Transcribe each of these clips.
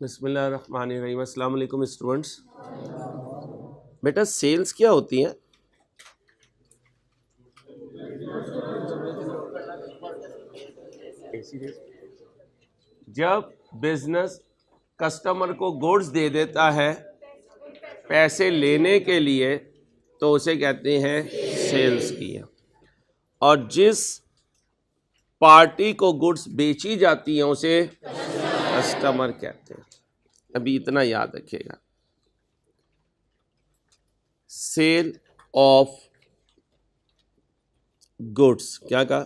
बिस्मिल्लाहिर्रहमानिर्रहीम। अस्सलाम वालेकुम स्टूडेंट्स। बेटा सेल्स क्या होती हैं? जब बिजनेस कस्टमर को गुड्स दे देता है पैसे लेने के लिए तो उसे कहते हैं सेल्स किया, और जिस पार्टी को गुड्स बेची जाती हैं उसे कस्टमर कहते हैं। अभी इतना याद रखिएगा, सेल ऑफ गुड्स क्या कहा?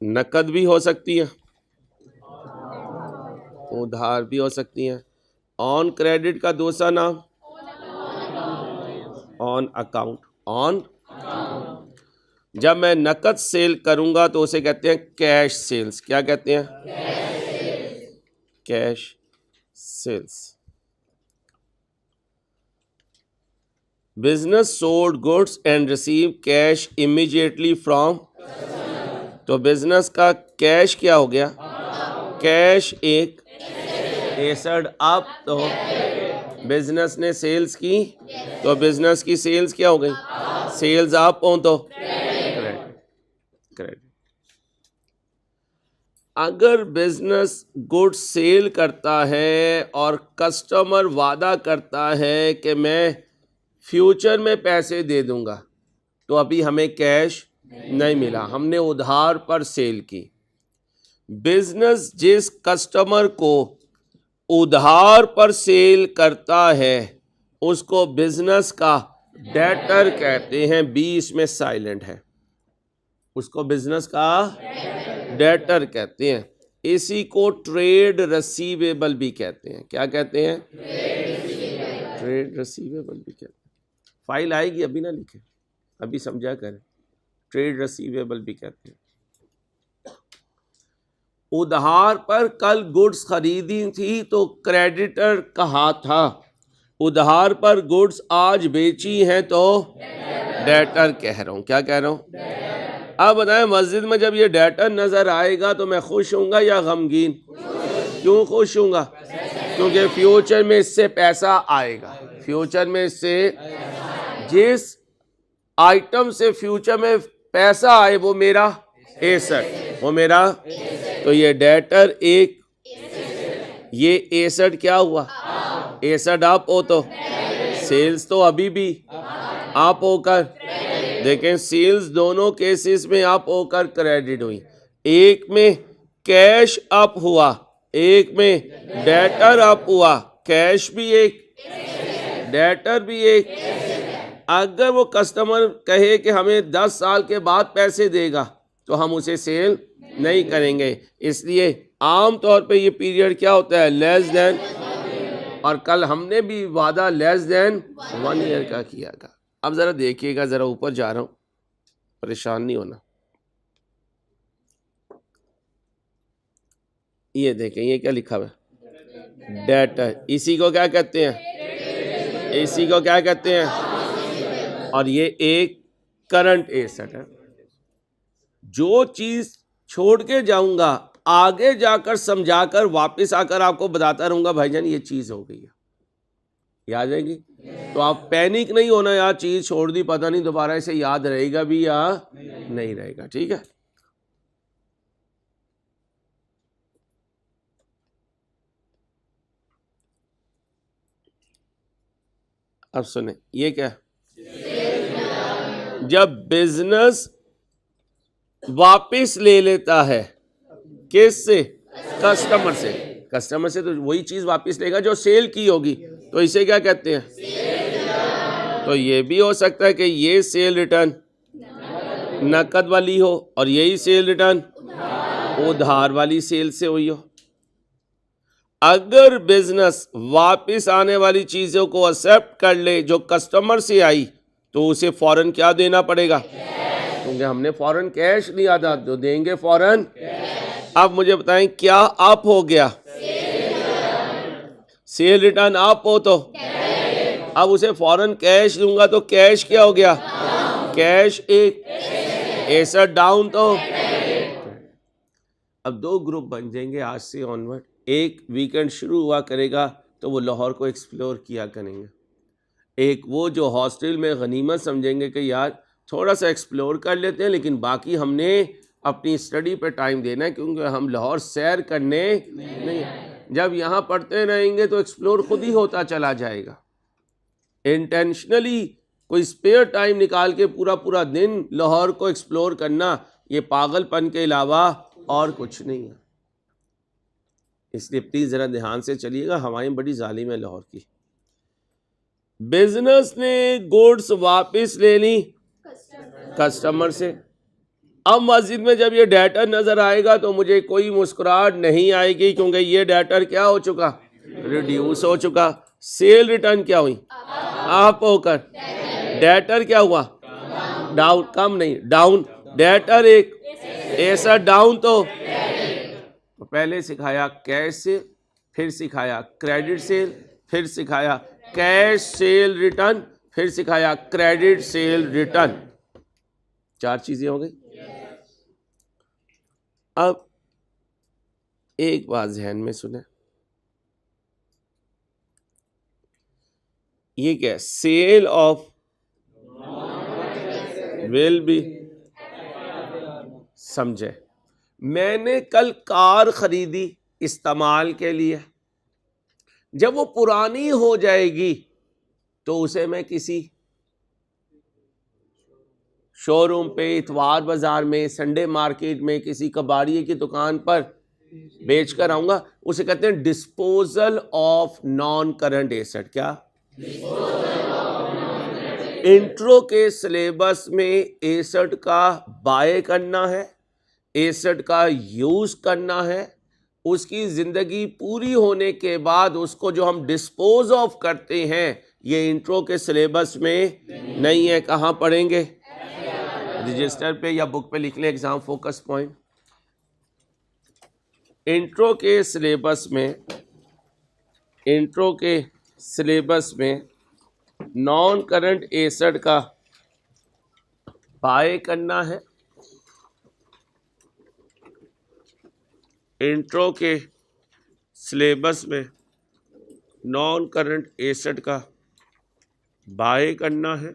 नकद भी हो सकती है, उधार भी हो सकती हैं। ऑन क्रेडिट का दूसरा नाम ऑन अकाउंट। ऑन, जब मैं नकद सेल करूंगा तो उसे कहते हैं कैश सेल्स। क्या कहते हैं? Cash sales. Business sold goods and receive cash immediately from, तो बिजनेस का कैश क्या हो गया? कैश एक एसेट अप, तो बिजनेस ने सेल्स की तो बिजनेस की सेल्स क्या हो गई? सेल्स अप हो तो क्रेडिट। अगर बिजनेस गुड्स सेल करता है और कस्टमर वादा करता है कि मैं फ्यूचर में पैसे दे दूंगा, तो अभी हमें कैश नहीं मिला, हमने उधार पर सेल की। बिजनेस जिस कस्टमर को उधार पर सेल करता है उसको बिजनेस का डेटर कहते हैं। बी इसमें साइलेंट है, उसको बिजनेस का डेटर कहते हैं। इसी को ट्रेड रिसीवेबल भी कहते हैं। क्या कहते हैं? ट्रेड रिसीवेबल भी कहते हैं। फाइल आएगी, अभी ना लिखे, अभी समझा करें। ट्रेड रिसीवेबल भी कहते हैं। उधार पर कल गुड्स खरीदी थी तो क्रेडिटर कहा था, उधार पर गुड्स आज बेची हैं तो डेटर कह रहा हूं। क्या कह रहा हूं? अब बताएं, मस्जिद में जब ये डेटर नजर आएगा तो मैं खुश हूंगा या गमगीन? क्यों खुश हूंगा? क्योंकि फ्यूचर में इससे पैसा आएगा। फ्यूचर में इससे, जिस आइटम से फ्यूचर में पैसा आए वो मेरा एसेट, वो मेरा, तो ये डेटर एक, ये एसेट क्या हुआ? एसेट आप हो तो सेल्स तो अभी भी आप होकर, देखें सेल्स दोनों केसेस में आप होकर क्रेडिट हुई। एक में कैश अप हुआ, एक में डेटर अप हुआ। कैश भी एक, डेटर भी एक। अगर वो कस्टमर कहे कि हमें 10 साल के बाद पैसे देगा तो हम उसे सेल नहीं करेंगे। इसलिए आम तौर पे ये पीरियड क्या होता है? लेस देन, और कल हमने भी वादा लेस देन 1 ईयर का किया था। अब जरा देखिएगा, जरा ऊपर जा रहा हूं, परेशान नहीं होना। ये देखें, ये क्या लिखा हुआ है? डेटर। इसी को क्या कहते हैं? इसी को क्या कहते हैं? और ये एक करंट एसेट है। जो चीज छोड़ के जाऊंगा आगे जाकर समझाकर वापस आकर आपको बताता रहूंगा, भाईजान ये चीज हो गई है, याद रहेगी। तो आप पैनिक नहीं होना, यार चीज छोड़ दी, पता नहीं दोबारा इसे याद रहेगा भी या नहीं रहेगा। ठीक है, अब सुने, ये क्या? जब बिजनेस वापस ले लेता है, किस से? कस्टमर से। कस्टमर से तो वही चीज वापस लेगा जो सेल की होगी, तो इसे क्या कहते हैं? तो ये भी हो सकता है कि ये सेल रिटर्न नकद वाली हो और यही सेल रिटर्न उधार वाली सेल से हुई हो। अगर बिजनेस वापस आने वाली चीजों को एक्सेप्ट कर ले जो कस्टमर से आई, तो उसे फौरन क्या देना पड़ेगा? क्योंकि हमने फौरन कैश लिया था, तो देंगे फौरन। अब मुझे बताएं, क्या अप हो गया? सेल रिटर्न अप हो तो अब उसे फौरन कैश दूंगा तो कैश क्या हो गया? कैश एक, एसेट डाउन तो अब 2 ग्रुप बन जाएंगे आज से ऑनवर्ड। एक वीकेंड शुरू हुआ करेगा तो वो लाहौर को एक्सप्लोर किया करेंगे, एक वो जो हॉस्टल में गनीमत समझेंगे कि यार थोड़ा सा एक्सप्लोर कर लेते हैं, लेकिन बाकी हमने अपनी स्टडी पे टाइम देना है, क्योंकि हम लाहौर सैर करने नहीं। जब यहाँ पढ़ते रहेंगे तो एक्सप्लोर खुद ही होता चला जाएगा। इंटेंशनली कोई स्पेयर टाइम निकाल के पूरा पूरा दिन लाहौर को एक्सप्लोर करना, ये पागलपन के अलावा और कुछ नहीं है। इसलिए प्लीज जरा ध्यान से चलिएगा, हवाएं बड़ी जालिम है लाहौर की। बिजनेस ने गुड्स वापस ले ली कस्टमर से। अब मस्जिद में जब ये डेटर नजर आएगा तो मुझे कोई मुस्कुराहट नहीं आएगी, क्योंकि ये डेटर क्या हो चुका, रिड्यूस हो चुका। सेल रिटर्न क्या हुई, अप होकर। डेटर क्या हुआ, डाउन, कम नहीं डाउन। डेटर एक ऐसा डाउन तो पहले सिखाया कैश सेल, फिर सिखाया क्रेडिट सेल, फिर सिखाया कैश सेल रिटर्न, फिर सिखाया क्रेडिट सेल रिटर्न। 4 चीजें हो गई। अब एक बात ध्यान में सुने, ये क्या, सेल ऑफ विल बी, समझे। मैंने कल कार खरीदी इस्तेमाल के लिए, जब वो पुरानी हो जाएगी तो उसे मैं किसी शोरूम पे, इतवार बाजार में, संडे मार्केट में, किसी कबाड़िए की दुकान पर बेच कर आऊंगा। उसे कहते हैं disposal of non current asset. क्या, इंट्रो के सिलेबस में एसेट का बाय करना है, एसेट का यूज करना है, उसकी जिंदगी पूरी होने के बाद उसको जो हम डिस्पोज ऑफ करते हैं, ये इंट्रो के सिलेबस में नहीं है। कहाँ पढ़ेंगे, रजिस्टर पे या बुक पे लिख लें, एग्जाम फोकस पॉइंट। इंट्रो के सिलेबस में नॉन करंट एसेट का बाय करना है। इंट्रो के सिलेबस में नॉन करंट एसेट का बाय करना है,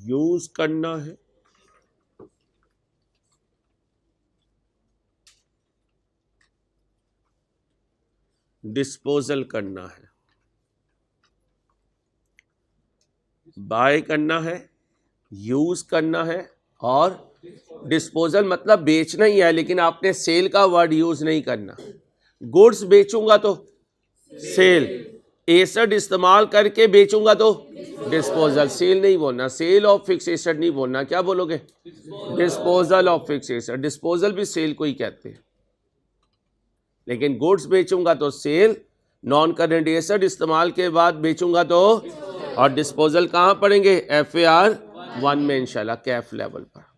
यूज करना है, डिस्पोजल करना है। बाय करना है, यूज करना है और डिस्पोजल मतलब बेचना ही है, लेकिन आपने सेल का वर्ड यूज नहीं करना। गुड्स बेचूंगा तो सेल, एसेट इस्तेमाल करके बेचूंगा तो डिस्पोजल। सेल नहीं बोलना, सेल ऑफ फिक्स एसेट नहीं बोलना। क्या बोलोगे, disposal of fix asset. Disposal भी सेल को ही कहते हैं, लेकिन गुड्स बेचूंगा तो सेल, नॉन करंट एसेट इस्तेमाल के बाद बेचूंगा तो, और डिस्पोजल कहाँ पढ़ेंगे, FAR 1 में इंशाल्लाह, कैफ लेवल पर।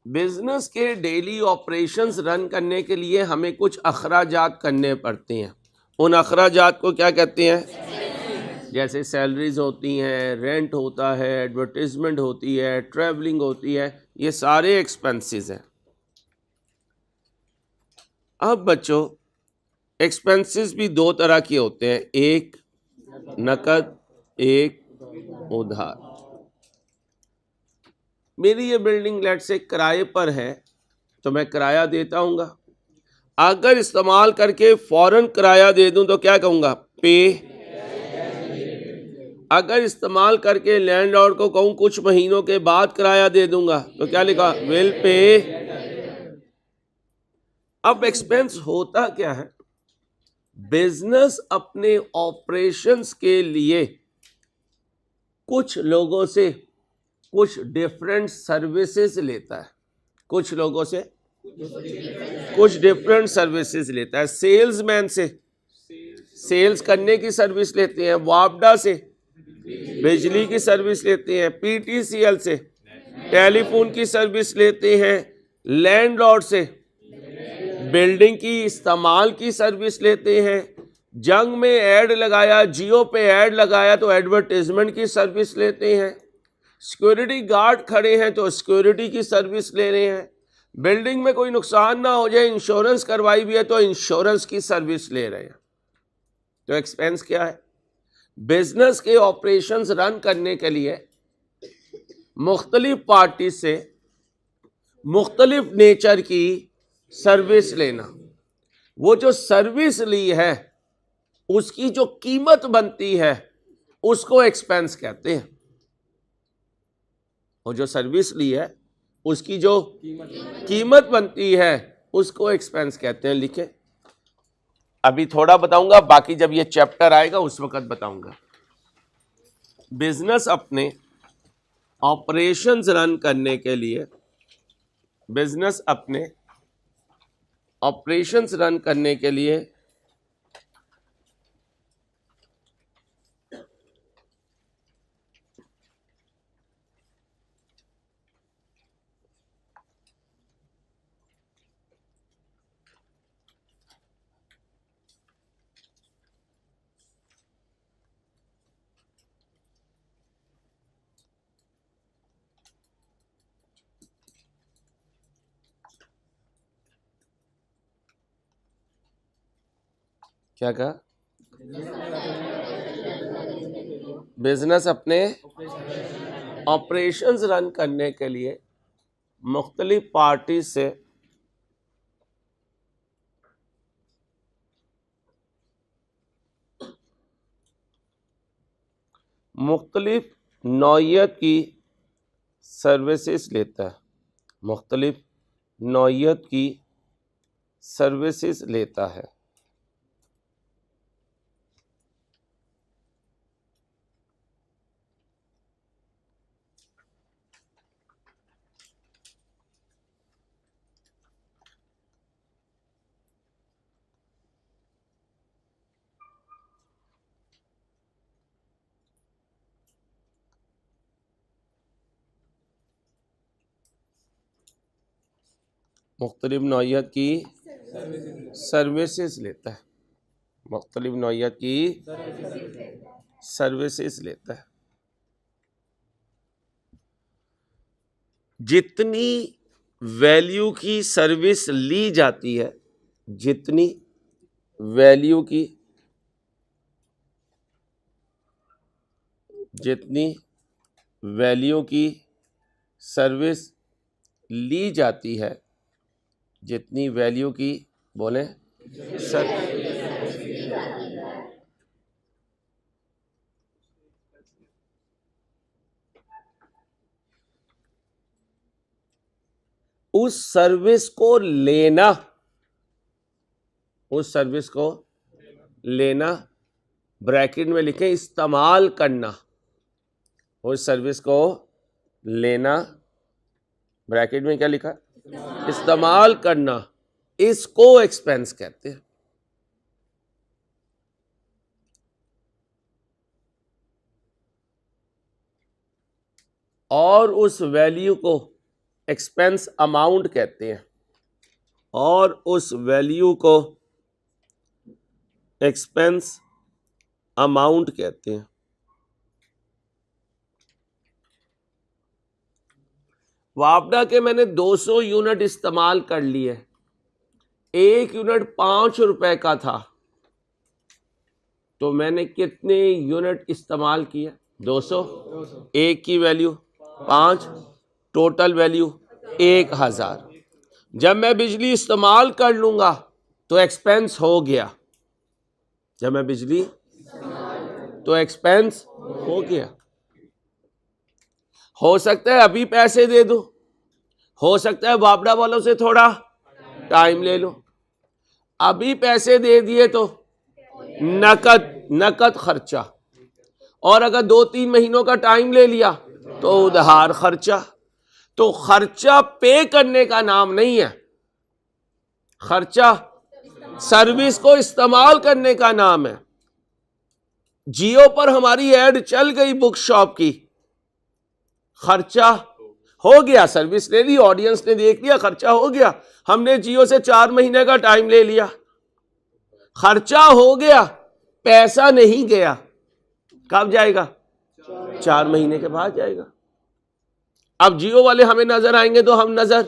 बिजनेस के डेली ऑपरेशंस रन करने के लिए हमें कुछ अखराजात करने पड़ते हैं। उन अखराजात को क्या कहते हैं, जैसे सैलरीज होती हैं, रेंट होता है, एडवर्टीजमेंट होती है, ट्रैवलिंग होती है, ये सारे एक्सपेंसेस हैं। अब बच्चों, एक्सपेंसेस भी 2 तरह के होते हैं, एक नकद, एक उधार। मेरी ये बिल्डिंग लेट से किराए पर है तो मैं किराया देता हूँगा। अगर इस्तेमाल करके फौरन किराया दे दूं तो क्या कहूँगा, पे। अगर इस्तेमाल करके लैंडलॉर्ड को कहूँ कुछ महीनों के बाद किराया दे दूंगा तो क्या लिखा, विल पे। अब एक्सपेंस होता क्या है, बिजनेस अपने ऑपरेशंस के लिए कुछ लोगों से कुछ डिफरेंट सर्विसेज लेता है, कुछ लोगों से कुछ डिफरेंट सर्विसेज लेता है। सेल्समैन से सेल्स करने की सर्विस लेते हैं, वापडा से बिजली की सर्विस लेते हैं, PTCL से टेलीफोन की सर्विस लेते हैं, लैंडलॉर्ड से बिल्डिंग की इस्तेमाल की सर्विस लेते हैं। जंग में ऐड लगाया, जियो पे ऐड लगाया तो एडवर्टाइजमेंट की सर्विस लेते हैं। सिक्योरिटी गार्ड खड़े हैं तो सिक्योरिटी की सर्विस ले रहे हैं। बिल्डिंग में कोई नुकसान ना हो जाए, इंश्योरेंस करवाई भी है तो इंश्योरेंस की सर्विस ले रहे हैं। तो एक्सपेंस क्या है? बिजनेस के ऑपरेशंस रन करने के लिए मुख्तलिफ पार्टी से मुख्तलिफ नेचर की सर्विस लेना। वो जो सर्विस ली है उसकी जो कीमत बनती है उसको एक्सपेंस कहते हैं। और जो सर्विस ली है उसकी जो कीमत बनती है उसको एक्सपेंस कहते हैं। लिखे, अभी थोड़ा बताऊंगा, बाकी जब ये चैप्टर आएगा उस वक्त बताऊंगा। बिजनेस अपने ऑपरेशंस रन करने के लिए, बिजनेस अपने ऑपरेशंस रन करने के लिए क्या कहा? बिजनेस अपने ऑपरेशंस रन करने के लिए मुख्तलिफ पार्टी से मुख्तलिफ नौइयत की सर्विसेज लेता है। मुख्तलिफ नौइयत की सर्विसेज लेता है। मुख्तलिफ नौइयत की सर्विसेज लेता है। मुख्तलिफ नौइयत की सर्विसेज लेता है। जितनी वैल्यू की सर्विस ली जाती है, जितनी वैल्यू की सर्विस ली जाती है, जितनी वैल्यू की बोले उस सर्विस को लेना, उस सर्विस को लेना, ब्रैकेट में लिखें इस्तेमाल करना। उस सर्विस को लेना, ब्रैकेट में क्या लिखा? इस्तेमाल करना। इसको एक्सपेंस कहते हैं। और उस वैल्यू को एक्सपेंस अमाउंट कहते हैं। और उस वैल्यू को एक्सपेंस अमाउंट कहते हैं। वापडा के मैंने 200 यूनिट इस्तेमाल कर लिए। 1 यूनिट 5 रुपए का था तो मैंने कितने यूनिट इस्तेमाल किए? 200। एक की वैल्यू 5, टोटल वैल्यू 1000। जब मैं बिजली इस्तेमाल कर लूंगा तो एक्सपेंस हो गया। जब मैं बिजली तो एक्सपेंस हो गया। हो सकता है अभी पैसे दे दो, हो सकता है वापडा वालों से थोड़ा टाइम ले लो। अभी पैसे दे दिए तो नकद खर्चा, और अगर 2-3 महीनों का टाइम ले लिया तो उधार खर्चा। तो खर्चा पे करने का नाम नहीं है, खर्चा सर्विस को इस्तेमाल करने का नाम है। जियो पर हमारी ऐड चल गई बुक शॉप की, खर्चा हो गया, सर्विस ले ली, ऑडियंस ने देख लिया, खर्चा हो गया। हमने जियो से 4 महीने का टाइम ले लिया, खर्चा हो गया, पैसा नहीं गया। कब जाएगा? 4 महीने के बाद जाएगा। अब जियो वाले हमें नजर आएंगे तो हम नजर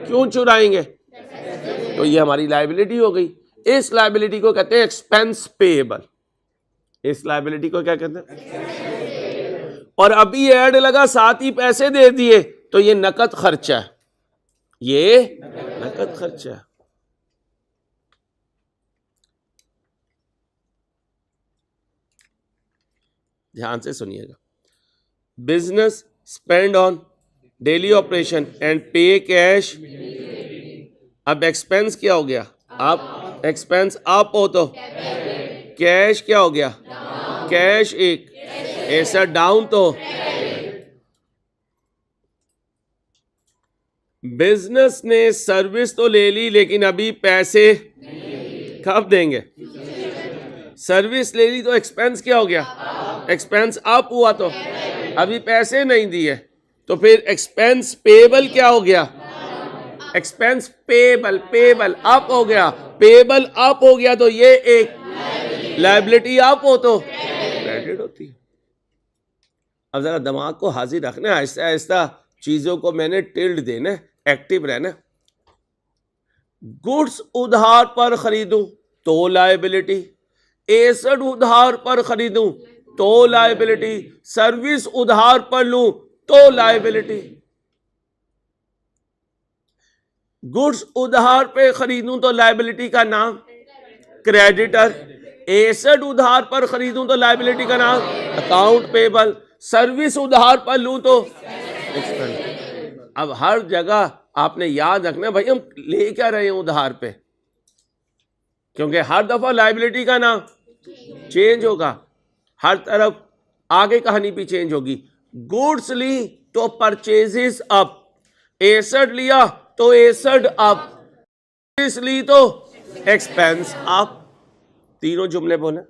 क्यों चुराएंगे? तो ये हमारी लायबिलिटी हो गई। इस लायबिलिटी को कहते हैं एक्सपेंस पेएबल। इस लायबिलिटी को क्या कहते हैं? और अभी ऐड लगा, साथ ही पैसे दे दिए, तो ये नकद खर्चा है, ये नकद खर्चा है। ध्यान से सुनिएगा। Business spend on daily operation and पे कैश। अब एक्सपेंस क्या हो गया? आप एक्सपेंस अप हो तो कैश क्या हो गया? कैश एक, ऐसा डाउन तो बिजनेस ने सर्विस तो ले ली लेकिन अभी पैसे कब देंगे? सर्विस ले ली तो एक्सपेंस क्या हो गया? एक्सपेंस अप हुआ तो अभी पैसे नहीं दिए, तो फिर एक्सपेंस पेएबल क्या हो गया? एक्सपेंस पेएबल, पेएबल अप हो गया, पेएबल अप हो गया तो ये एक लायबिलिटी अप हो तो क्रेडिट होती है। अब जरा दिमाग को हाजिर रखना, आहिस्ता आहिस्ता चीजों को मैंने टिल्ड देना, एक्टिव रहना। गुड्स उधार पर खरीदूं तो लायबिलिटी, एसेट उधार पर खरीदूं तो लायबिलिटी, सर्विस उधार पर लूं तो लायबिलिटी। गुड्स उधार पे खरीदूं तो लायबिलिटी का नाम क्रेडिटर, एसेट उधार पर खरीदूं तो लायबिलिटी का नाम अकाउंट पेएबल, सर्विस उधार पर लूं तो एक्सपेंस। अब हर जगह आपने याद रखना भाई हम ले क्या रहे हैं उधार पे, क्योंकि हर दफा लायबिलिटी का नाम चेंज होगा, हर तरफ आगे कहानी भी चेंज होगी। गुड्स ली तो परचेजेस अप, एसेट लिया तो एसेट अप, सर्विस ली तो एक्सपेंस अप। तीनों जुमले बोले।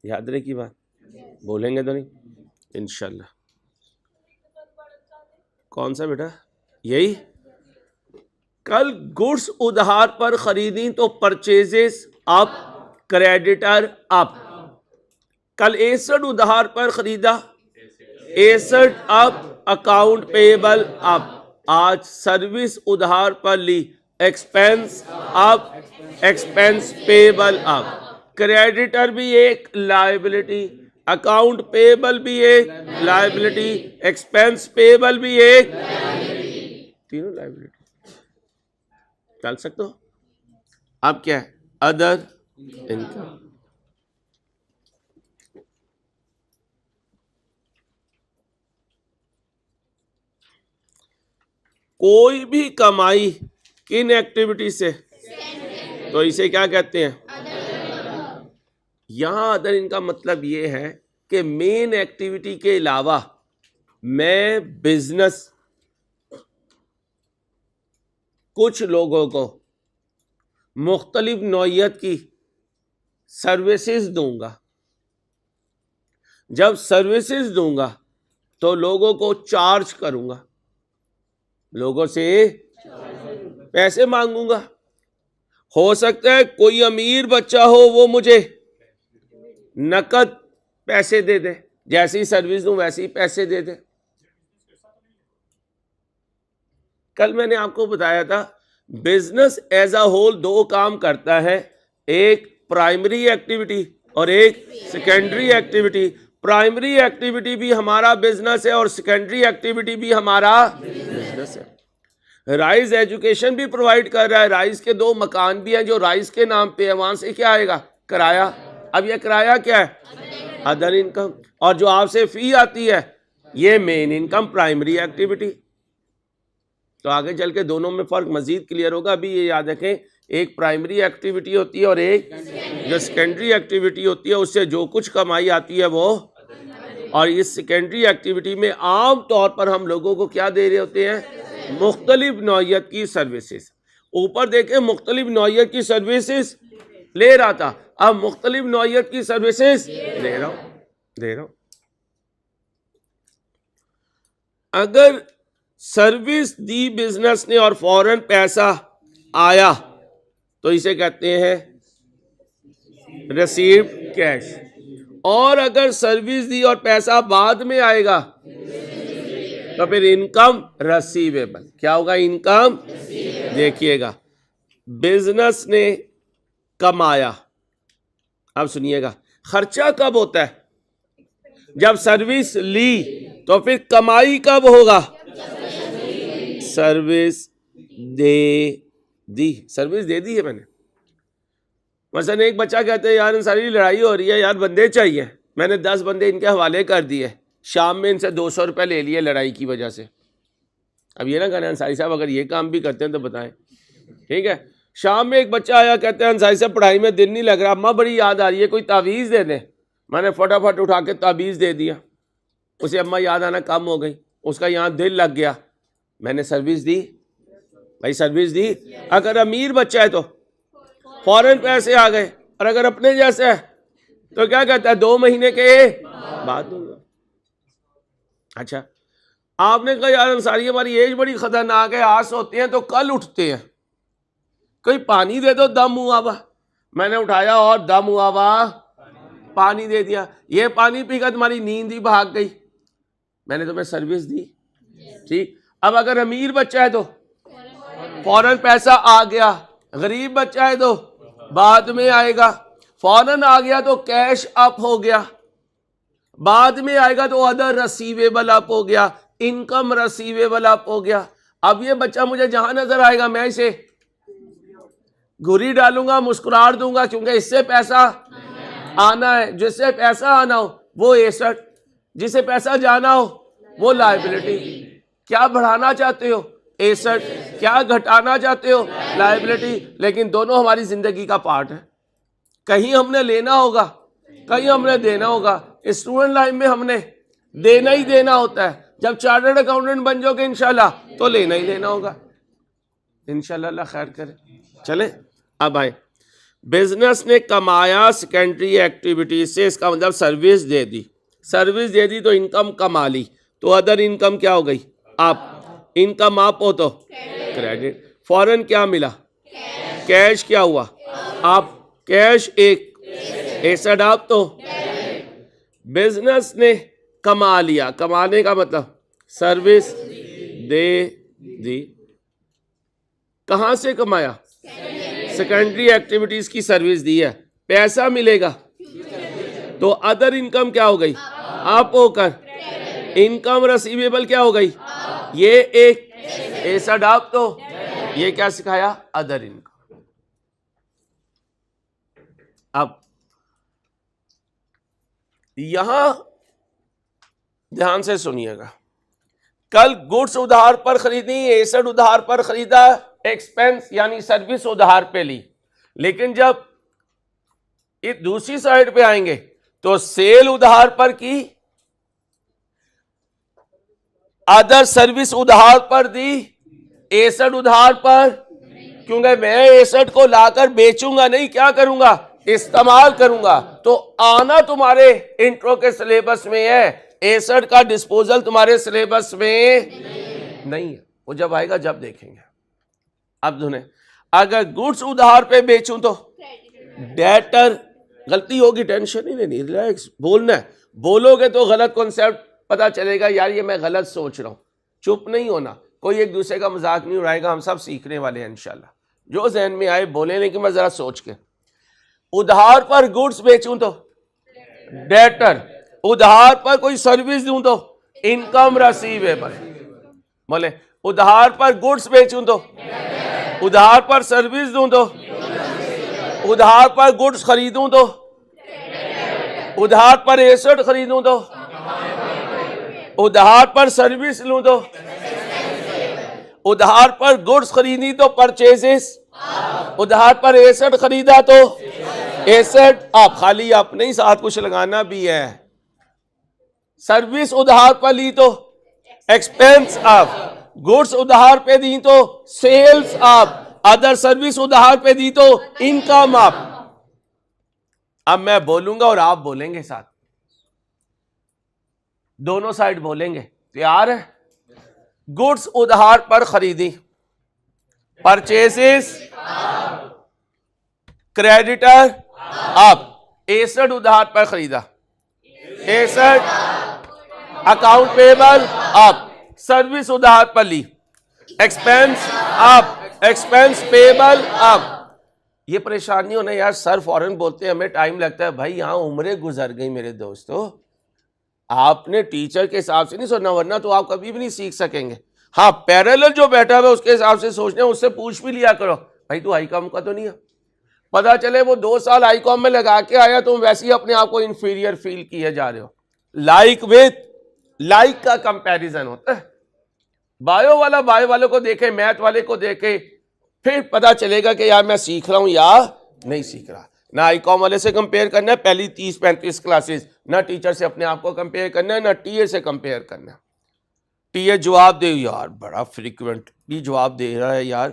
याद रहे की बात, बोलेंगे तो नहीं इंशाल्लाह। कौन सा बेटा? यही कल गुड्स उधार पर खरीदी तो परचेजेस अप, क्रेडिटर अप। कल एसेट उधार पर खरीदा, asset up, account payable up. आज सर्विस उधार पर ली, expense up, expense payable up. Creditor भी एक लायबिलिटी, अकाउंट पेएबल भी एक लायबिलिटी, एक्सपेंस पेएबल भी एक, तीनों लायबिलिटी। चल सकते हो? अब क्या है? Other income. कोई भी कमाई किन एक्टिविटी से, तो इसे क्या कहते हैं? यहां अदर इनकम मतलब यह है कि मेन एक्टिविटी के अलावा मैं बिजनेस कुछ लोगों को मुख्तलिफ नौइयत की सर्विसेज दूंगा। जब सर्विसेज दूंगा तो लोगों को चार्ज करूंगा, लोगों से पैसे मांगूंगा। हो सकता है कोई अमीर बच्चा हो, वो मुझे नकद पैसे दे दे, जैसी सर्विस दूं वैसे ही पैसे दे दे। कल मैंने आपको बताया था बिजनेस एज अ होल दो काम करता है, एक प्राइमरी एक्टिविटी और एक सेकेंडरी एक्टिविटी। प्राइमरी एक्टिविटी भी हमारा बिजनेस है और सेकेंडरी एक्टिविटी भी हमारा बिजनेस है। राइज एजुकेशन भी प्रोवाइड कर रहा है, राइज के 2 मकान भी हैं जो राइज के नाम पे है, वहां से क्या आएगा? किराया। अब यह किराया क्या है? Other income. और जो आपसे फी आती है ये मेन इनकम, प्राइमरी एक्टिविटी। तो आगे चल के दोनों में फर्क मजीद क्लियर होगा। अभी ये याद रखें, एक प्राइमरी एक्टिविटी होती है और एक जो सेकेंडरी एक्टिविटी होती है, उससे जो कुछ कमाई आती है वो। और इस सेकेंडरी एक्टिविटी में आम तौर पर हम लोगों को क्या दे रहे होते हैं? मुख्तलिफ नौइयत की सर्विसेज। ऊपर देखें मुख्तलिफ नौइयत की सर्विसेज ले रहा था, अब मुख्तलिफ नौइयत की सर्विसेज दे रहा हूं। अगर सर्विस दी बिजनेस ने और फौरन पैसा आया तो इसे कहते हैं रिसीव्ड कैश, और अगर सर्विस दी और पैसा बाद में आएगा तो फिर इनकम रिसीवेबल। क्या होगा? इनकम। देखिएगा, बिजनेस ने कमाया। अब सुनिएगा, खर्चा कब होता है? जब सर्विस ली। तो फिर कमाई कब होगा? सर्विस दे दी। सर्विस दे दी है मैंने। मसलन एक बच्चा कहते हैं यार सारी लड़ाई हो रही है यार, बंदे चाहिए, मैंने 10 बंदे इनके हवाले कर दिए, शाम में इनसे 200 रुपये ले लिए लड़ाई की वजह से। अब ये ना कहना अंसारी साहब अगर ये काम भी करते हैं तो बताएं, ठीक है। शाम में एक बच्चा आया, कहते हैं अंसारी साहब पढ़ाई में दिल नहीं लग रहा, अम्मा बड़ी याद आ रही है, कोई तावीज़ दे दें। मैंने फटाफट उठा के तावीज़ दे दिया, उसे अम्मा याद आना कम हो गई, उसका यहाँ दिल लग गया, मैंने सर्विस दी। भाई सर्विस दी। अगर अमीर बच्चा है तो फौरन पैसे आ गए, और अगर अपने जैसे है तो क्या कहता है 2 महीने के बाद दूंगा। अच्छा, आपने कहा यार अंसारी हमारी एज बड़ी खतरनाक है, आज सोते हैं तो कल उठते हैं, कोई पानी दे दो दम हुआ हुआ। मैंने उठाया और दम हुआ हुआ पानी दे दिया, ये पानी पीकर तुम्हारी नींद ही भाग गई, मैंने तुम्हें सर्विस दी। ठीक। अब अगर अमीर बच्चा है तो फौरन पैसा आ गया, गरीब बच्चा है तो बाद में आएगा। फौरन आ गया तो कैश अप हो गया, बाद में आएगा तो अदर रसीवेबल अप हो गया, इनकम रसीवेबल अप हो गया। अब ये बच्चा मुझे जहां नजर आएगा मैं इसे घुरी डालूंगा, मुस्कुराहट दूंगा, क्योंकि इससे पैसा आना है। जिससे पैसा आना हो वो एसेट, जिसे पैसा जाना हो वो लायबिलिटी। क्या बढ़ाना चाहते हो? एसेट। क्या घटाना चाहते हो? लायबिलिटी। लेकिन दोनों हमारी जिंदगी का पार्ट है, कहीं हमने लेना होगा, कहीं हमने देना होगा। स्टूडेंट लाइफ में हमने देना ही देना होता है, जब चार्टर्ड अकाउंटेंट बन जाओगे इंशाल्लाह तो लेना ही लेना होगा इंशाल्लाह, अल्लाह खैर करे। चले अब आए, बिजनेस ने कमाया सेकेंडरी एक्टिविटीज से, इसका मतलब सर्विस दे दी। सर्विस दे दी तो इनकम कमा ली, तो अदर इनकम क्या हो गई? आप। इनकम आप हो तो क्रेडिट। फौरन क्या मिला? कैश। क्या हुआ? आप। कैश एक एसेट, आप तो। बिजनेस ने कमा लिया, कमाने का मतलब सर्विस दे दी। कहां से कमाया? सेकेंडरी एक्टिविटीज की सर्विस दी है, पैसा मिलेगा तो अदर इनकम क्या हो गई? आप होकर इनकम रिसीवेबल क्या हो गई? ये एक एसेट, आप तो। ये क्या सिखाया? Other income. अब यहां ध्यान से सुनिएगा, कल गुड्स उधार पर खरीदी, एसेट उधार पर खरीदा, एक्सपेंस यानी सर्विस उधार पे ली। लेकिन जब इस दूसरी साइड पे आएंगे तो सेल उधार पर की, अदर सर्विस उधार पर दी, एसेट उधार पर, क्योंकि मैं एसेट को लाकर बेचूंगा नहीं, क्या करूंगा? इस्तेमाल करूंगा। तो आना तुम्हारे इंट्रो के सिलेबस में है, एसेट का डिस्पोजल तुम्हारे सिलेबस में नहीं है, वो जब आएगा जब देखेंगे। अब सुने, अगर गुड्स उधार पे बेचूं तो डेटर, गलती होगी टेंशन ही नहीं, रिलैक्स बोलना है। बोलोगे तो गलत कॉन्सेप्ट पता चलेगा, यार ये मैं गलत सोच रहा हूं। चुप नहीं होना, कोई एक दूसरे का मजाक नहीं उड़ाएगा, हम सब सीखने वाले हैं इंशाल्लाह। जो जहन में आए बोले, लेकिन मैं जरा सोच के। उधार पर गुड्स बेचूं तो डेटर, उधार पर कोई सर्विस दूं तो इनकम रिसीवेबल। बोले उधार पर गुड्स बेचूं तो, उधार पर सर्विस दूं तो, उधार पर गुड्स खरीदूं तो, उधार पर एसेट खरीदूं तो, उधार पर सर्विस लूं तो, उधार पर गुड्स खरीदी तो परचेजेस, उधार पर एसेट खरीदा तो एसेट। आप खाली अपने ही साथ कुछ लगाना भी है। सर्विस उधार पर ली तो एक्सपेंस आप, गुड्स उधार पे दी तो सेल्स आप, अदर सर्विस उधार पे दी तो इनकम आप। अब मैं बोलूंगा और आप बोलेंगे साथ, दोनों साइड बोलेंगे। तैयार है? गुड्स उधार पर खरीदी, परचेसेस क्रेडिटर अप, एसेट उधार पर खरीदा, asset account payable up, service उधार पर ली, expense up, expense payable up. ये परेशानी हो ना यार, सर फौरन बोलते हैं, हमें टाइम लगता है। भाई यहां उम्रें गुजर गई मेरे दोस्तों, आपने टीचर के हिसाब से नहीं सोचना, वरना तो आप कभी भी नहीं सीख सकेंगे। हाँ, पैरेलल जो बैठा हुआ है उसके हिसाब से सोचना, उससे पूछ भी लिया करो, भाई तू हाईकॉम का तो नहीं है। पता चले वो 2 साल हाईकॉम में लगा के आया, तुम वैसे ही अपने आप को इंफीरियर फील किए जा रहे हो। लाइक विथ लाइक का कंपैरिजन होता है। बायो वाला बायो वाले को देखे, मैथ वाले को देखे, फिर पता चलेगा कि यार मैं सीख रहा हूं या नहीं सीख रहा। ना आईकॉम वाले से कंपेयर करना है पहली 30-35 क्लासेस, ना टीचर से अपने आप को कंपेयर करना है, ना टीए से कंपेयर करना है। टीए जवाब दे, यार बड़ा फ्रीक्वेंटली जवाब दे रहा है यार,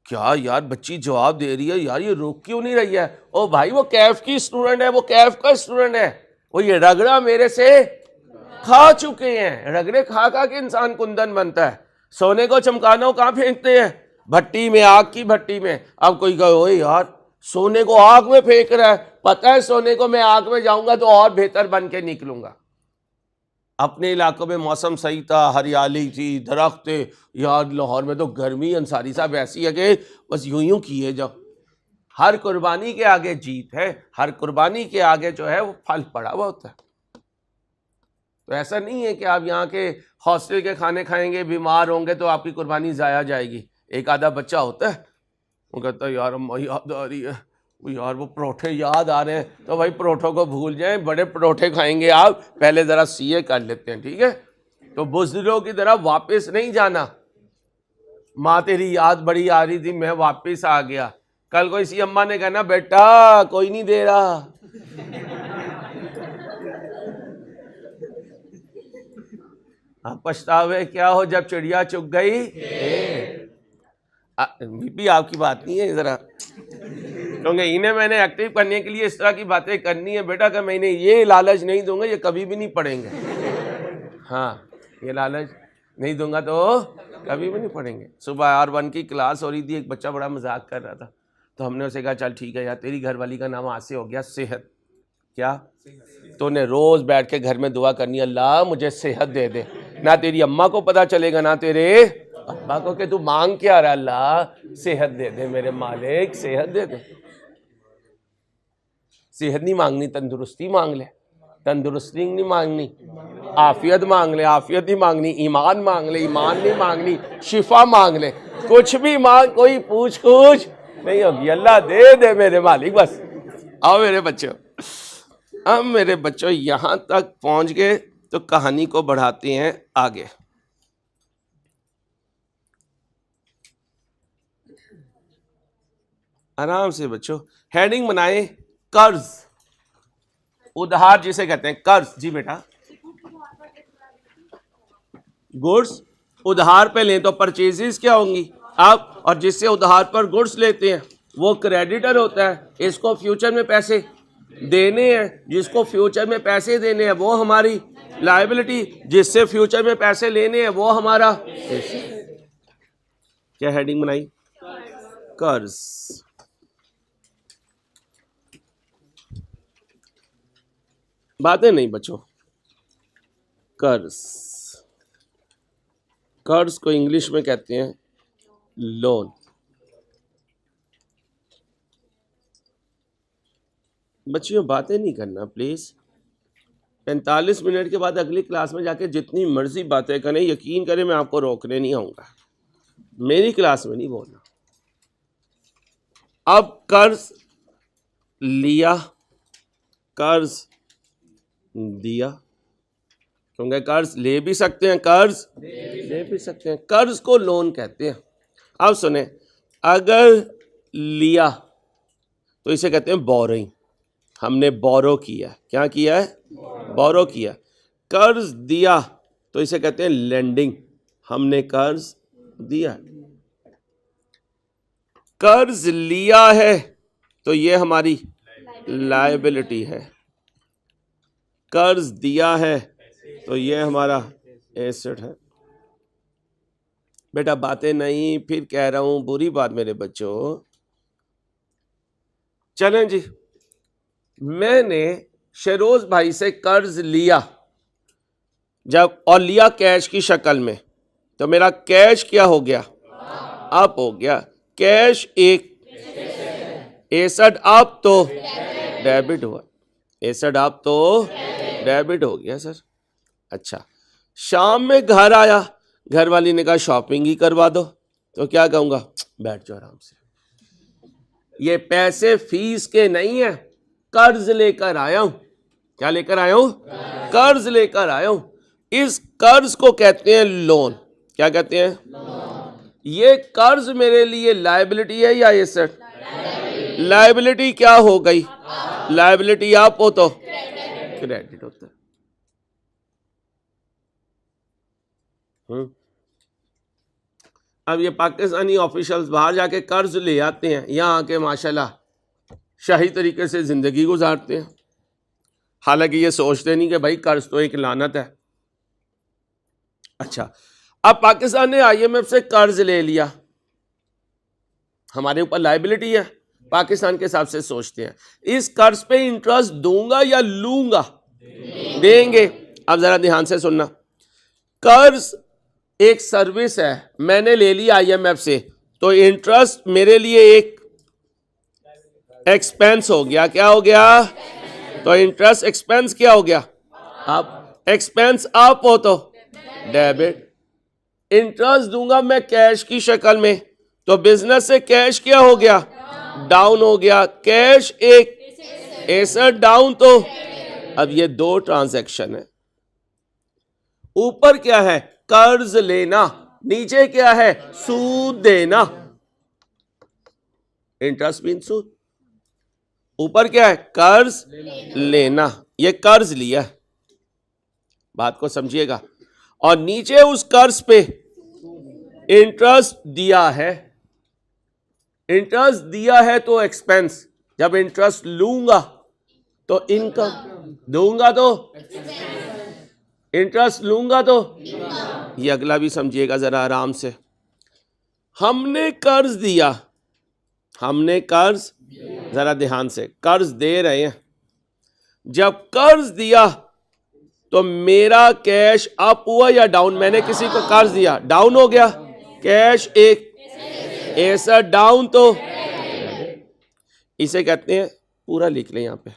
क्या यार बच्ची जवाब दे रही है यार, ये रोक क्यों नहीं रही है? ओ भाई वो कैफ की स्टूडेंट है, वो कैफ का स्टूडेंट है, वो ये रगड़ा मेरे से खा चुके हैं। रगड़े खा खा के इंसान कुंदन बनता है। सोने को चमकाना हो कहाँ फेंकते हैं? भट्टी में, आग की भट्टी में। अब कोई कहे ओए यार सोने को आग में फेंक रहा है, पता है सोने को मैं आग में जाऊंगा तो और बेहतर बन के निकलूंगा। अपने इलाकों में मौसम सही था, हरियाली थी, दरख्त थे। यार लाहौर में तो गर्मी अंसारी साहब ऐसी है कि बस यूं यूं किए जाओ। हर कुर्बानी के आगे जीत है, हर कुर्बानी के आगे जो है वो फल पड़ा हुआ होता है। तो ऐसा नहीं है कि आप यहाँ के हॉस्टल के खाने खाएंगे, बीमार होंगे तो आपकी कुर्बानी जाया जाएगी। एक आधा बच्चा होता है वो कहता है यार अम्मा याद आ रही है, वो यार वो परोठे याद आ रहे हैं, तो भाई परोठों को भूल जाएं, बड़े परोठे खाएंगे आप, पहले ज़रा सीए कर लेते हैं, ठीक है? तो बुजुर्गों की तरह वापस नहीं जाना। माँ तेरी याद बड़ी आ रही थी, मैं वापस आ गया। कल को इसी अम्मा ने कहना बेटा कोई नहीं दे रहा। पछतावे क्या हो जब चिड़िया चुग गई। भी आपकी बात नहीं है जरा, क्योंकि इन्हें मैंने एक्टिव करने के लिए इस तरह की बातें करनी है बेटा कि मैं इन्हें ये लालच नहीं दूंगा, ये कभी भी नहीं पढ़ेंगे। हाँ, ये लालच नहीं दूंगा तो कभी भी नहीं पढ़ेंगे। सुबह R1 की क्लास हो रही थी, एक बच्चा बड़ा मजाक कर रहा था, तो हमने उसे कहा चल ठीक है यार, तेरी घरवाली का नाम आज से हो गया सेहत। क्या? तो उन्हें रोज बैठ के घर में दुआ करनी, अल्लाह मुझे सेहत दे दे। ना तेरी अम्मा को पता चलेगा ना तेरे अब्बा को कि तू मांग क्या रहा, अल्लाह सेहत दे दे मेरे मालिक, सेहत दे दे। सेहत नहीं मांगनी, तंदुरुस्ती मांग ले। तंदुरुस्ती नहीं मांगनी, आफियत मांग ले। आफियत नहीं मांगनी, ईमान मांग ले। ईमान नहीं मांगनी, शिफा मांग ले। कुछ भी मांग, कोई पूछ कुछ नहीं होगी, अल्लाह दे दे मेरे मालिक बस। आओ मेरे बच्चों, अब मेरे बच्चों यहां तक पहुंच गए तो कहानी को बढ़ाते हैं आगे। आराम से बच्चों, हेडिंग बनाए कर्ज उधार जिसे कहते हैं कर्ज। जी बेटा, गुड्स उधार पे लें तो परचेजेस क्या होंगी आप, और जिससे उधार पर गुड्स लेते हैं वो क्रेडिटर होता है। इसको फ्यूचर में पैसे देने हैं, जिसको फ्यूचर में पैसे देने हैं वो हमारी लायबिलिटी, जिससे फ्यूचर में पैसे लेने हैं वो हमारा। क्या हेडिंग बनाई? कर्ज। बातें नहीं बच्चों, कर्ज। कर्ज को इंग्लिश में कहते हैं लोन। बच्चियों बातें नहीं करना प्लीज। 45 मिनट के बाद अगली क्लास में जाके जितनी मर्जी बातें करें, यकीन करें मैं आपको रोकने नहीं आऊंगा, मेरी क्लास में नहीं बोलना। अब कर्ज लिया, कर्ज दिया, क्योंकि कर्ज ले भी सकते हैं, कर्ज ले भी सकते हैं, कर्ज को लोन कहते हैं। अब सुने, अगर लिया तो इसे कहते हैं बोरोइंग, हमने बोरो किया। क्या किया है? बोरो किया। कर्ज दिया तो इसे कहते हैं लेंडिंग, हमने कर्ज दिया। कर्ज लिया है तो ये हमारी लायबिलिटी है, कर्ज दिया है तो ये हमारा एसेट है। बेटा बातें नहीं, फिर कह रहा हूं बुरी बात मेरे बच्चों। चलें जी, मैंने शेरोज भाई से कर्ज लिया जब, और लिया कैश की शक्ल में, तो मेरा कैश क्या हो गया? अप हो गया। कैश एक एसेट अप तो डेबिट हुआ, एसेट अप तो डेबिट हो गया सर। अच्छा, शाम में घर आया, घर वाली ने कहा शॉपिंग ही करवा दो, तो क्या कहूंगा? बैठ जाओ आराम से, ये पैसे फीस के नहीं है, कर्ज लेकर आया हूं। क्या लेकर आया हूं? कर्ज लेकर आया हूं। इस कर्ज को कहते हैं लोन। क्या कहते हैं? ये कर्ज मेरे लिए लायबिलिटी है या एसेट? लायबिलिटी क्या हो गई? लायबिलिटी आप हो तो क्रेडिट होता है। अब ये पाकिस्तानी ऑफिशियल्स बाहर जाके कर्ज ले आते हैं, यहां आके माशाल्लाह शाही तरीके से जिंदगी गुजारते हैं, हालांकि ये सोचते नहीं कि भाई कर्ज तो एक लानत है। अच्छा, अब पाकिस्तान ने आईएमएफ से कर्ज ले लिया, हमारे ऊपर लायबिलिटी है, पाकिस्तान के हिसाब से सोचते हैं इस कर्ज पे इंटरेस्ट दूंगा या लूंगा? देंगे। अब जरा ध्यान से सुनना, कर्ज एक सर्विस है, मैंने ले लिया आईएमएफ से, तो इंटरेस्ट मेरे लिए एक एक्सपेंस हो गया। क्या हो गया? तो इंटरेस्ट एक्सपेंस क्या हो गया? अब एक्सपेंस अप हो तो डेबिट। इंटरेस्ट दूंगा मैं कैश की शक्ल में, तो बिजनेस से कैश क्या हो गया? डाउन हो गया। कैश एक एसेट डाउन, तो अब ये दो ट्रांजैक्शन है। ऊपर क्या है? कर्ज लेना, नीचे क्या है? सूद देना। इंटरेस्ट मीन सूद। ऊपर क्या है? कर्ज लेना, ये कर्ज लिया, बात को समझिएगा, और नीचे उस कर्ज पे इंटरेस्ट दिया है। इंटरेस्ट दिया है तो एक्सपेंस, जब इंटरेस्ट लूंगा तो इनकम, दूंगा तो इंटरेस्ट, लूंगा तो ये अगला भी समझिएगा जरा आराम से। हमने कर्ज दिया, हमने कर्ज, जरा ध्यान से, कर्ज दे रहे हैं, जब कर्ज दिया तो मेरा कैश अप हुआ या डाउन? मैंने किसी को कर्ज दिया, डाउन हो गया, कैश एक एसेट डाउन, तो इसे कहते हैं, पूरा लिख लें यहां पे,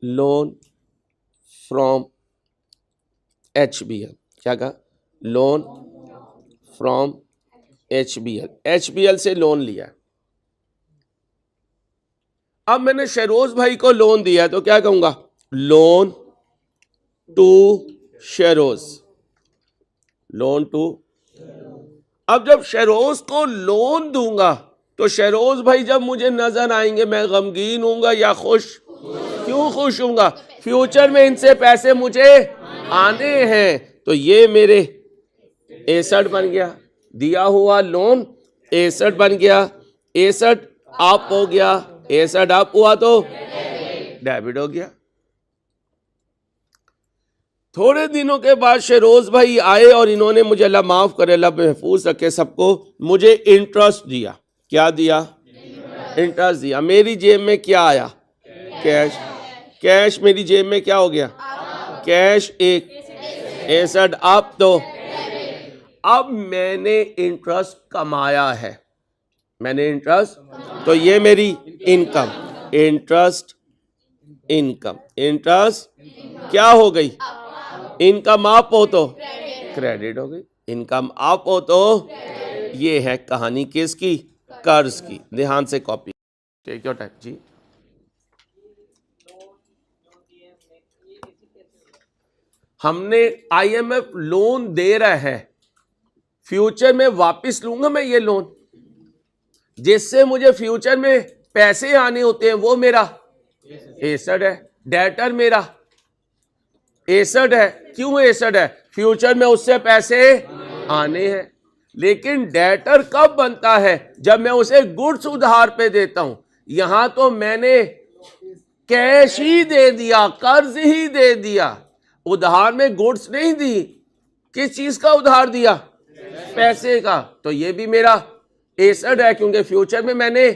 लोन फ्रॉम HBL। क्या कहा? Loan from HBL। HBL से लोन लिया। अब मैंने शेरोज भाई को लोन दिया, तो क्या कहूंगा? Loan to Sheroz, loan to. अब जब शेरोज को लोन दूंगा तो शेरोज भाई जब मुझे नजर आएंगे, मैं गमगीन हूंगा या खुश? क्यों खुश हूंगा? फ्यूचर में इनसे पैसे मुझे आने हैं, तो ये मेरे एसेट बन गया। दिया हुआ लोन एसेट बन गया, एसेट अप हो गया, एसेट अप हुआ तो डेबिट हो गया। थोड़े दिनों के बाद शेरोज भाई आए और इन्होंने मुझे, अल्लाह माफ करे, अल्लाह महफूज रखे सबको, मुझे इंटरेस्ट दिया। क्या दिया? इंटरेस्ट दिया। मेरी जेब में क्या आया? कैश। कैश मेरी जेब में क्या हो गया? कैश एक एसेट अप, तो अब मैंने इंटरेस्ट कमाया है, मैंने इंटरेस्ट, तो ये मेरी इनकम, इंटरेस्ट इनकम, इंटरेस्ट क्या हो गई? इनकम अप हो तो क्रेडिट हो गई, इनकम अप हो तो, ये है कहानी किसकी? कर्ज की। ध्यान से कॉपी, टेक योर टाइम जी। हमने आईएमएफ लोन दे रहा है, फ्यूचर में वापस लूंगा मैं ये लोन, जिससे मुझे फ्यूचर में पैसे आने होते हैं, वो मेरा एसेट है। डेटर मेरा एसेट है। क्यों एसेट है? फ्यूचर में उससे पैसे आने हैं। लेकिन डेटर कब बनता है? जब मैं उसे गुड्स उधार पे देता हूं। यहां तो मैंने कैश ही दे दिया, कर्ज ही दे दिया, उधार में गुड्स नहीं दी। किस चीज का उधार दिया? पैसे का। तो ये भी मेरा एसेट है, क्योंकि फ्यूचर में मैंने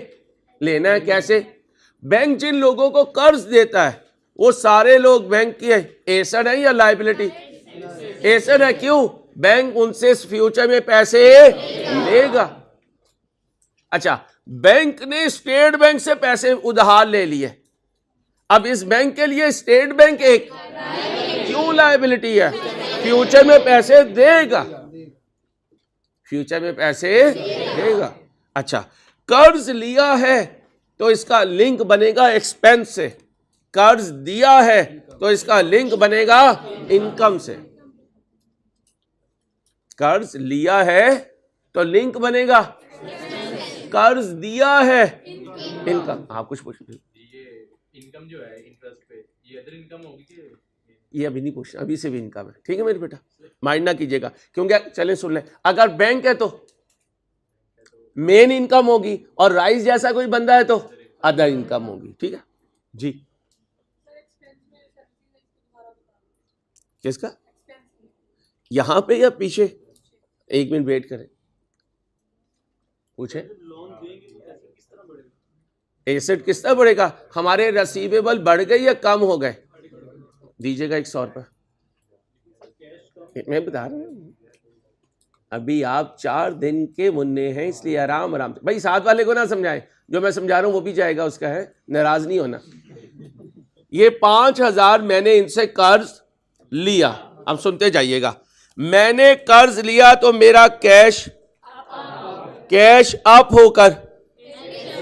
लेना है। कैसे? बैंक जिन लोगों को कर्ज देता है वो सारे लोग बैंक की एसेट है या लायबिलिटी? एसेट है। क्यों? बैंक उनसे फ्यूचर में पैसे लेगा। अच्छा, बैंक ने स्टेट बैंक से पैसे उधार ले लिए, अब इस बैंक के लिए स्टेट बैंक एक क्यों लायबिलिटी है? फ्यूचर में पैसे देगा, फ्यूचर में पैसे देगा। अच्छा, कर्ज लिया है तो इसका लिंक बनेगा एक्सपेंस से, कर्ज दिया है तो इसका लिंक बनेगा इनकम से। कर्ज लिया है तो लिंक बनेगा, कर्ज दिया है इनकम। आप कुछ पूछ लीजिए। इनकम जो है इंटरेस्ट पे, ये अदर इनकम होगी कि ये अभी नहीं पूछना, अभी से भी इनकम है। ठीक है मेरे बेटा, माइंड ना कीजिएगा, क्योंकि चले सुन ले, अगर बैंक है तो मेन इनकम होगी, और राइस जैसा कोई बंदा है तो अदर इनकम होगी। ठीक है जी। किसका? यहां पे या पीछे? एक मिनट वेट करें, पूछे। एसेट किस तरह बढ़ेगा? हमारे रिसीवेबल बढ़ गए या कम हो गए? दीजिएगा 100 रुपये। मैं बता रहा हूं, अभी आप 4 दिन के मुन्ने हैं, इसलिए आराम आराम से। भाई साथ वाले को ना समझाएं, जो मैं समझा रहा हूं वो भी जाएगा, उसका है, नाराज नहीं होना। ये 5000 मैंने इनसे कर्ज लिया। अब सुनते जाइएगा, मैंने कर्ज लिया तो मेरा कैश अप होकर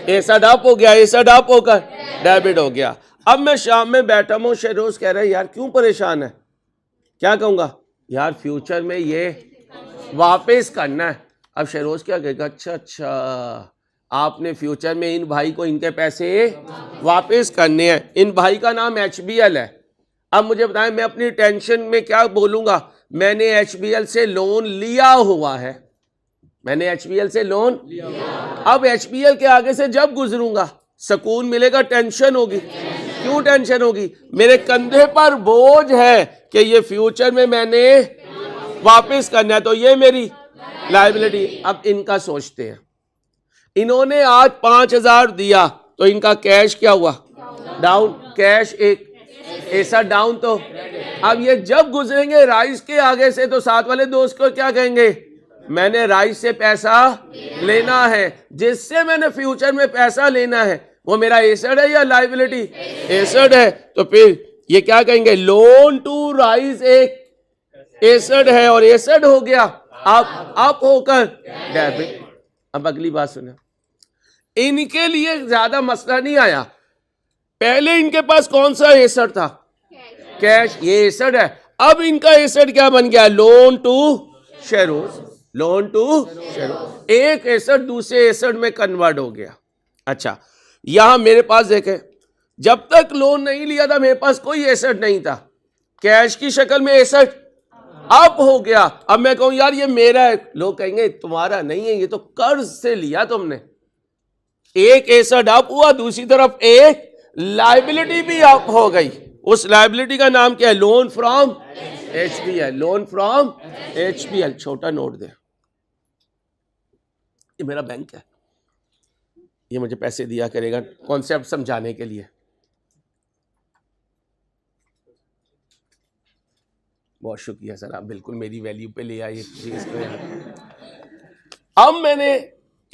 एसेट अप हो गया, एसेट अप होकर डेबिट हो गया। अब मैं शाम में बैठा हूं, शेरोज कह रहा है यार क्यों परेशान है? क्या कहूंगा? यार फ्यूचर में ये वापस करना है। अब शेरोज क्या कहेगा? अच्छा, आपने फ्यूचर में इन भाई को इनके पैसे वापस करने हैं। इन भाई का नाम HBL है। अब मुझे बताएं, मैं अपनी टेंशन में क्या बोलूंगा? मैंने HBL से लोन लिया हुआ है, मैंने HBL से लोन लिया। अब HBL के आगे से जब गुजरूंगा सुकून मिलेगा, टेंशन होगी। क्यों टेंशन होगी? मेरे कंधे पर बोझ है कि ये फ्यूचर में मैंने वापस करना है, तो ये मेरी लायबिलिटी। अब इनका सोचते हैं, इन्होंने आज 5000 दिया तो इनका कैश क्या हुआ? डाउन। कैश एक ऐसा डाउन। तो अब ये जब गुजरेंगे राइस के आगे से तो साथ वाले दोस्त को क्या कहेंगे? मैंने राइस से पैसा लेना है, जिससे मैंने फ्यूचर में पैसा लेना है, वो मेरा एसेट है या लायबिलिटी? एसेट है। तो फिर ये क्या कहेंगे? लोन टू राइस एक एसेट है, और एसेट हो गया अप होकर डेबिट। अब अगली बात सुना, इनके लिए ज्यादा मसला नहीं आया। पहले इनके पास कौन सा एसेट था? कैश। ये एसेट है। अब इनका एसेट क्या बन गया? Loan to Sheroz. Loan to Sheroz, एक एसेट दूसरे एसेट में कन्वर्ट हो गया। अच्छा, यहां मेरे पास देखें, जब तक लोन नहीं लिया था मेरे पास कोई एसेट नहीं था, कैश की शक्ल में एसेट अप हो गया। अब मैं कहूं यार ये मेरा है, लोग कहेंगे तुम्हारा नहीं है, ये तो कर्ज से लिया तुमने। एक एसेट अप हुआ, दूसरी तरफ एक लायबिलिटी भी अप हो गई। उस लायबिलिटी का नाम क्या है? Loan from HBL। Loan from HBL। छोटा नोट दे, ये मेरा बैंक है, ये मुझे पैसे दिया करेगा कॉन्सेप्ट समझाने के लिए। बहुत शुक्रिया सर, आप बिल्कुल मेरी वैल्यू पे ले आए चीज को। अब मैंने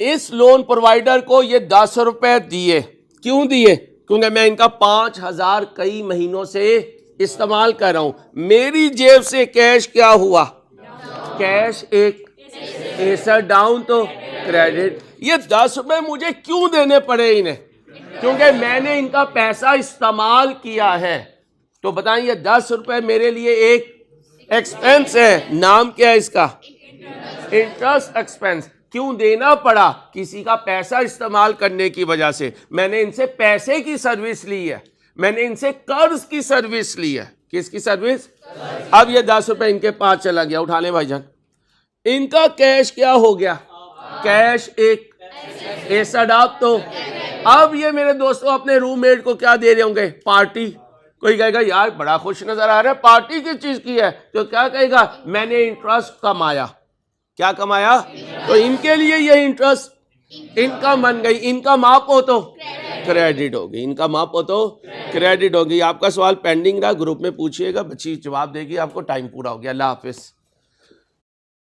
इस लोन प्रोवाइडर को ये 10 रुपए दिए। क्यों दिए? क्योंकि मैं इनका 5000 कई महीनों से इस्तेमाल कर रहा हूं। मेरी जेब से कैश क्या हुआ? कैश एक एसेट डाउन तो क्रेडिट। ये 10 रुपए मुझे क्यों देने पड़े इन्हें? क्योंकि मैंने इनका पैसा इस्तेमाल किया है। तो बताएं, ये 10 रुपए मेरे लिए एक एक्सपेंस है। नाम क्या है इसका? Interest expense. क्यों देना पड़ा? किसी का पैसा इस्तेमाल करने की वजह से। मैंने इनसे पैसे की सर्विस ली है, मैंने इनसे कर्ज की सर्विस ली है। किसकी सर्विस? अब ये 10 रुपए इनके पास चला गया, उठा ले भाईजान। इनका कैश क्या हो गया, कैश एक एसेट आप, तो अब ये मेरे दोस्तों अपने रूममेट को क्या दे रहे होंगे, पार्टी। कोई कहेगा यार बड़ा खुश नजर आ रहा है, पार्टी किस चीज की है, तो क्या कहेगा, मैंने इंटरेस्ट कमाया। क्या कमाया, तो इनके लिए ये इंटरेस्ट इनकम बन गई, इनकम आप हो तो क्रेडिट होगी, इनकम आप हो तो क्रेडिट होगी। आपका सवाल पेंडिंग रहा, ग्रुप में पूछिएगा, बच्ची जवाब देगी, आपको टाइम पूरा हो गया। अल्लाह हाफिज।